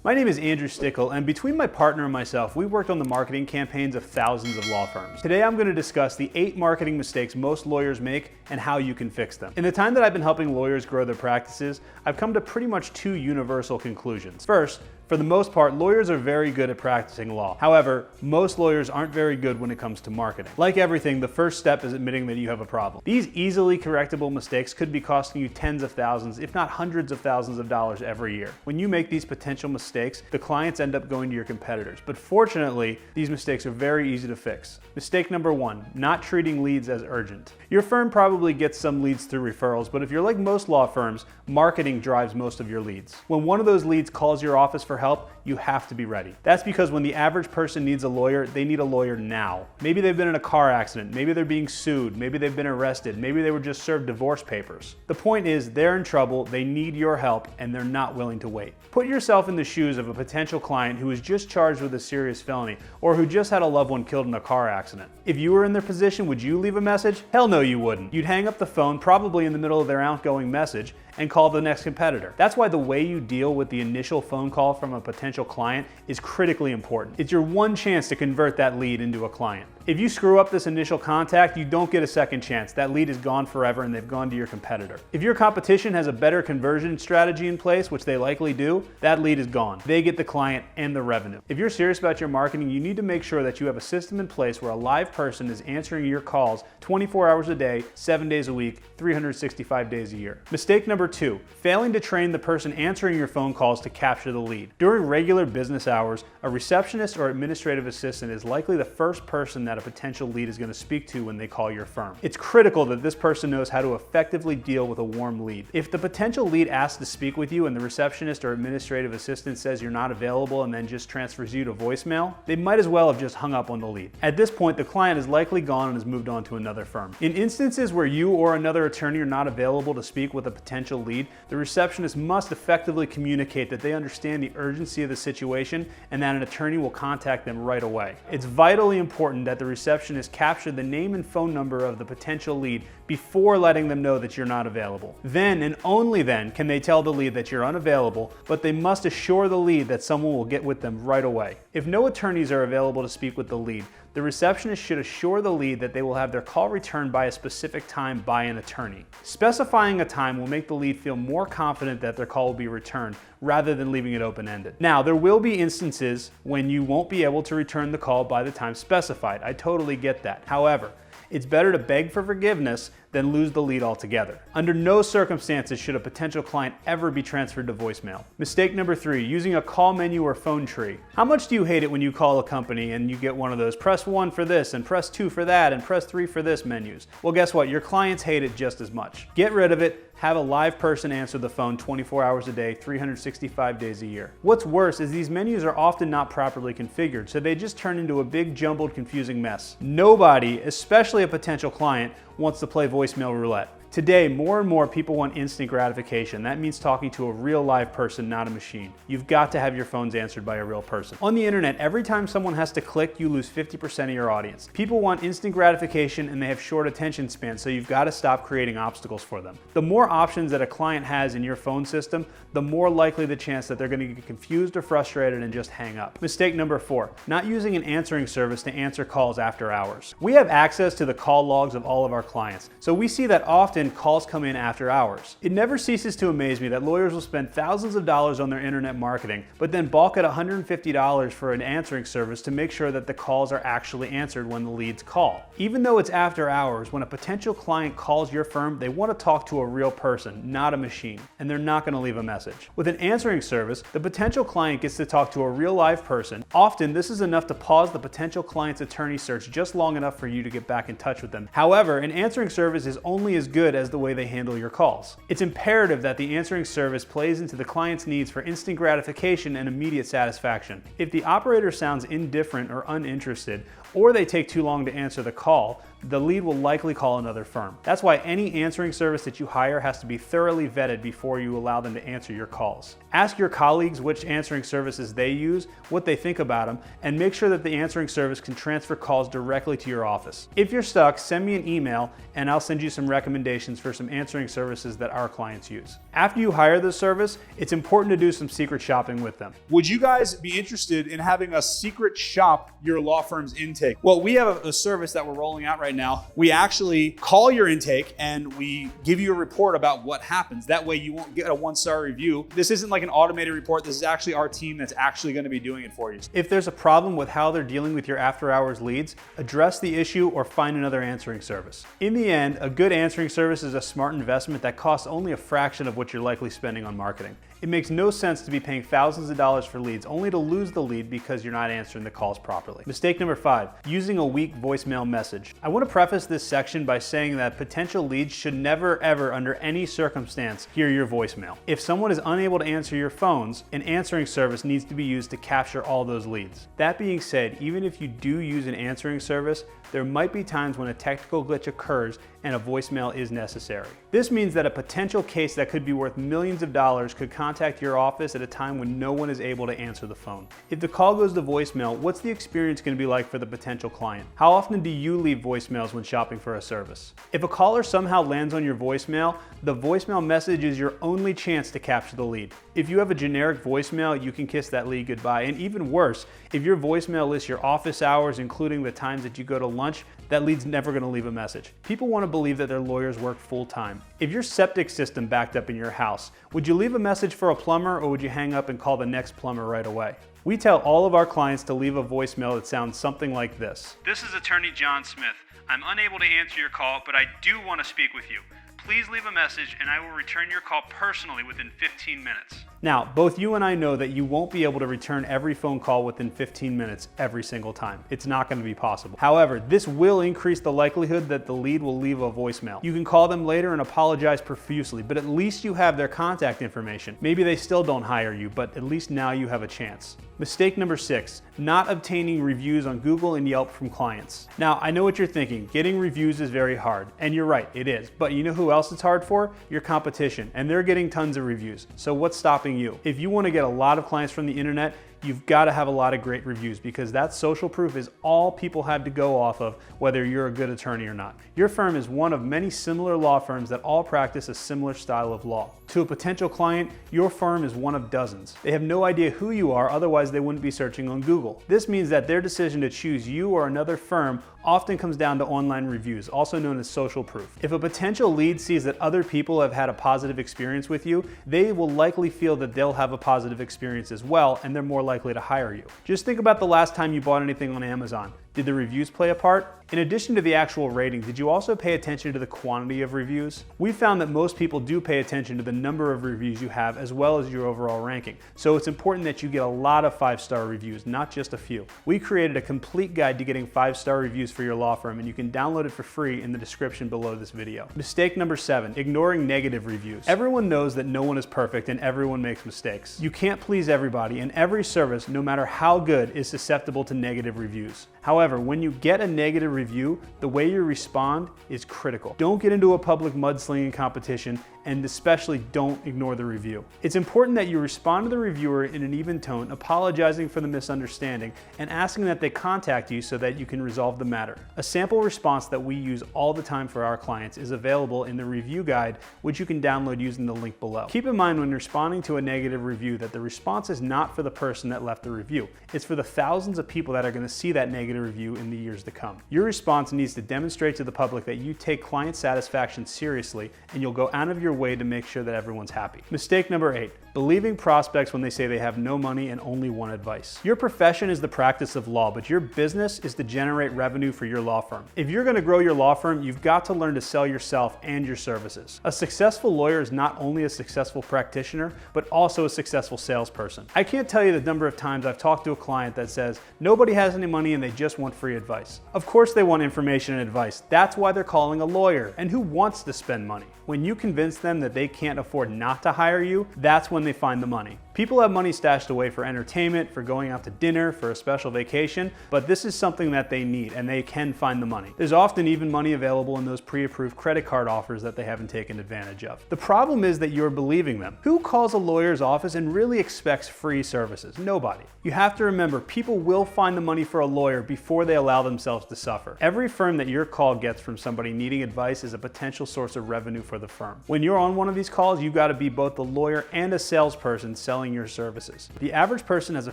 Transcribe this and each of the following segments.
My name is Andrew Stickle, and between my partner and myself, we worked on the marketing campaigns of thousands of law firms. Today I'm going to discuss the 8 marketing mistakes most lawyers make and how you can fix them. In the time that I've been helping lawyers grow their practices, I've come to pretty much 2 universal conclusions. First, for the most part, lawyers are very good at practicing law. However, most lawyers aren't very good when it comes to marketing. Like everything, the first step is admitting that you have a problem. These easily correctable mistakes could be costing you tens of thousands, if not hundreds of thousands of dollars every year. When you make these potential mistakes, the clients end up going to your competitors. But fortunately, these mistakes are very easy to fix. Mistake number 1, not treating leads as urgent. Your firm probably gets some leads through referrals, but if you're like most law firms, marketing drives most of your leads. When one of those leads calls your office for help, you have to be ready. That's because when the average person needs a lawyer, they need a lawyer now. Maybe they've been in a car accident, maybe they're being sued, maybe they've been arrested, maybe they were just served divorce papers. The point is, they're in trouble, they need your help, and they're not willing to wait. Put yourself in the shoes of a potential client who is just charged with a serious felony, or who just had a loved one killed in a car accident. If you were in their position, would you leave a message? Hell no, you wouldn't. You'd hang up the phone, probably in the middle of their outgoing message, and call the next competitor. That's why the way you deal with the initial phone call from a potential client is critically important. It's your one chance to convert that lead into a client. If you screw up this initial contact, you don't get a second chance. That lead is gone forever and they've gone to your competitor. If your competition has a better conversion strategy in place, which they likely do, that lead is gone. They get the client and the revenue. If you're serious about your marketing, you need to make sure that you have a system in place where a live person is answering your calls 24 hours a day, 7 days a week, 365 days a year. Mistake number 2, failing to train the person answering your phone calls to capture the lead. During regular business hours, a receptionist or administrative assistant is likely the first person that a potential lead is going to speak to when they call your firm. It's critical that this person knows how to effectively deal with a warm lead. If the potential lead asks to speak with you and the receptionist or administrative assistant says you're not available and then just transfers you to voicemail, they might as well have just hung up on the lead. At this point, the client is likely gone and has moved on to another firm. In instances where you or another attorney are not available to speak with a potential lead, the receptionist must effectively communicate that they understand the urgency of the situation and that an attorney will contact them right away. It's vitally important that the receptionist capture the name and phone number of the potential lead before letting them know that you're not available. Then and only then can they tell the lead that you're unavailable, but they must assure the lead that someone will get with them right away. If no attorneys are available to speak with the lead, the receptionist should assure the lead that they will have their call returned by a specific time by an attorney. Specifying a time will make the lead feel more confident that their call will be returned rather than leaving it open-ended. Now, there will be instances when you won't be able to return the call by the time specified. I totally get that. However, it's better to beg for forgiveness than lose the lead altogether. Under no circumstances should a potential client ever be transferred to voicemail. Mistake number 3, using a call menu or phone tree. How much do you hate it when you call a company and you get one of those press 1 for this and press 2 for that and press 3 for this menus? Well, guess what? Your clients hate it just as much. Get rid of it. Have a live person answer the phone 24 hours a day, 365 days a year. What's worse is these menus are often not properly configured, so they just turn into a big jumbled, confusing mess. Nobody, especially a potential client, wants to play voicemail roulette. Today, more and more people want instant gratification. That means talking to a real live person, not a machine. You've got to have your phones answered by a real person. On the internet, every time someone has to click, you lose 50% of your audience. People want instant gratification and they have short attention spans, so you've got to stop creating obstacles for them. The more options that a client has in your phone system, the more likely the chance that they're going to get confused or frustrated and just hang up. Mistake number 4, not using an answering service to answer calls after hours. We have access to the call logs of all of our clients, so we see that often calls come in after hours. It never ceases to amaze me that lawyers will spend thousands of dollars on their internet marketing, but then balk at $150 for an answering service to make sure that the calls are actually answered when the leads call. Even though it's after hours, when a potential client calls your firm, they want to talk to a real person, not a machine, and they're not going to leave a message. With an answering service, the potential client gets to talk to a real live person. Often, this is enough to pause the potential client's attorney search just long enough for you to get back in touch with them. However, an answering service is only as good as the way they handle your calls. It's imperative that the answering service plays into the client's needs for instant gratification and immediate satisfaction. If the operator sounds indifferent or uninterested, or they take too long to answer the call, the lead will likely call another firm. That's why any answering service that you hire has to be thoroughly vetted before you allow them to answer your calls. Ask your colleagues which answering services they use, what they think about them, and make sure that the answering service can transfer calls directly to your office. If you're stuck, send me an email and I'll send you some recommendations for some answering services that our clients use. After you hire this service, it's important to do some secret shopping with them. Would you guys be interested in having us secret shop your law firm's intake? Well, we have a service that we're rolling out right now. We actually call your intake and we give you a report about what happens. That way you won't get a 1-star review. This isn't like an automated report. This is actually our team that's actually going to be doing it for you. If there's a problem with how they're dealing with your after-hours leads, address the issue or find another answering service. In the end, a good answering service is a smart investment that costs only a fraction of what you're likely spending on marketing. It makes no sense to be paying thousands of dollars for leads only to lose the lead because you're not answering the calls properly. Mistake number 5, using a weak voicemail message. I want to preface this section by saying that potential leads should never ever under any circumstance hear your voicemail. If someone is unable to answer your phones, an answering service needs to be used to capture all those leads. That being said, even if you do use an answering service, there might be times when a technical glitch occurs and a voicemail is necessary. This means that a potential case that could be worth millions of dollars could contact your office at a time when no one is able to answer the phone. If the call goes to voicemail, what's the experience going to be like for the potential client? How often do you leave voicemails when shopping for a service? If a caller somehow lands on your voicemail, the voicemail message is your only chance to capture the lead. If you have a generic voicemail, you can kiss that lead goodbye. And even worse, if your voicemail lists your office hours, including the times that you go to lunch, that lead's never going to leave a message. People want to believe that their lawyers work full time. If your septic system backed up in your house, would you leave a message for a plumber or would you hang up and call the next plumber right away? We tell all of our clients to leave a voicemail that sounds something like this. This is Attorney John Smith. I'm unable to answer your call, but I do want to speak with you. Please leave a message and I will return your call personally within 15 minutes. Now, both you and I know that you won't be able to return every phone call within 15 minutes every single time. It's not going to be possible. However, this will increase the likelihood that the lead will leave a voicemail. You can call them later and apologize profusely, but at least you have their contact information. Maybe they still don't hire you, but at least now you have a chance. Mistake number 6, not obtaining reviews on Google and Yelp from clients. Now, I know what you're thinking. Getting reviews is very hard, and you're right, it is. But you know who else it's hard for? Your competition, and they're getting tons of reviews. So what's stopping you? If you want to get a lot of clients from the internet, you've got to have a lot of great reviews because that social proof is all people have to go off of, whether you're a good attorney or not. Your firm is one of many similar law firms that all practice a similar style of law. To a potential client, your firm is one of dozens. They have no idea who you are, otherwise they wouldn't be searching on Google. This means that their decision to choose you or another firm often comes down to online reviews, also known as social proof. If a potential lead sees that other people have had a positive experience with you, they will likely feel that they'll have a positive experience as well, and they're more likely to hire you. Just think about the last time you bought anything on Amazon. Did the reviews play a part? In addition to the actual rating, did you also pay attention to the quantity of reviews? We found that most people do pay attention to the number of reviews you have as well as your overall ranking. So it's important that you get a lot of 5-star reviews, not just a few. We created a complete guide to getting 5-star reviews for your law firm, and you can download it for free in the description below this video. Mistake number 7, ignoring negative reviews. Everyone knows that no one is perfect and everyone makes mistakes. You can't please everybody, and every service, no matter how good, is susceptible to negative reviews. However, when you get a negative review, the way you respond is critical. Don't get into a public mudslinging competition, and especially don't ignore the review. It's important that you respond to the reviewer in an even tone, apologizing for the misunderstanding and asking that they contact you so that you can resolve the matter. A sample response that we use all the time for our clients is available in the review guide, which you can download using the link below. Keep in mind when responding to a negative review that the response is not for the person that left the review. It's for the thousands of people that are going to see that negative review in the years to come. Your response needs to demonstrate to the public that you take client satisfaction seriously and you'll go out of your way to make sure that everyone's happy. Mistake number 8, believing prospects when they say they have no money and only want advice. Your profession is the practice of law, but your business is to generate revenue for your law firm. If you're going to grow your law firm, you've got to learn to sell yourself and your services. A successful lawyer is not only a successful practitioner, but also a successful salesperson. I can't tell you the number of times I've talked to a client that says nobody has any money and they just want free advice. Of course they want information and advice. That's why they're calling a lawyer. And who wants to spend money? When you convince them that they can't afford not to hire you, that's when they find the money. People have money stashed away for entertainment, for going out to dinner, for a special vacation, but this is something that they need and they can find the money. There's often even money available in those pre-approved credit card offers that they haven't taken advantage of. The problem is that you're believing them. Who calls a lawyer's office and really expects free services? Nobody. You have to remember, people will find the money for a lawyer before they allow themselves to suffer. Every firm that your call gets from somebody needing advice is a potential source of revenue for the firm. When you're on one of these calls, you've got to be both the lawyer and a salesperson selling your services. The average person has a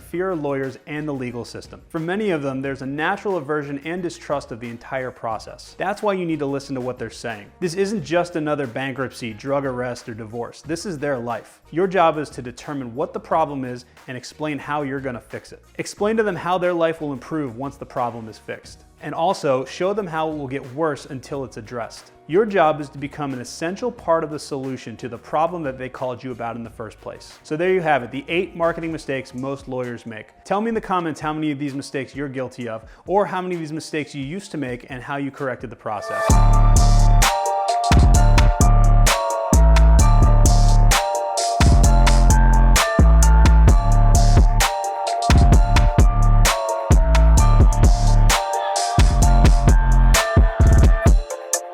fear of lawyers and the legal system. For many of them, there's a natural aversion and distrust of the entire process. That's why you need to listen to what they're saying. This isn't just another bankruptcy, drug arrest, or divorce. This is their life. Your job is to determine what the problem is and explain how you're going to fix it. Explain to them how their life will improve once the problem is fixed. And also show them how it will get worse until it's addressed. Your job is to become an essential part of the solution to the problem that they called you about in the first place. So there you have it, the 8 marketing mistakes most lawyers make. Tell me in the comments how many of these mistakes you're guilty of, or how many of these mistakes you used to make and how you corrected the process.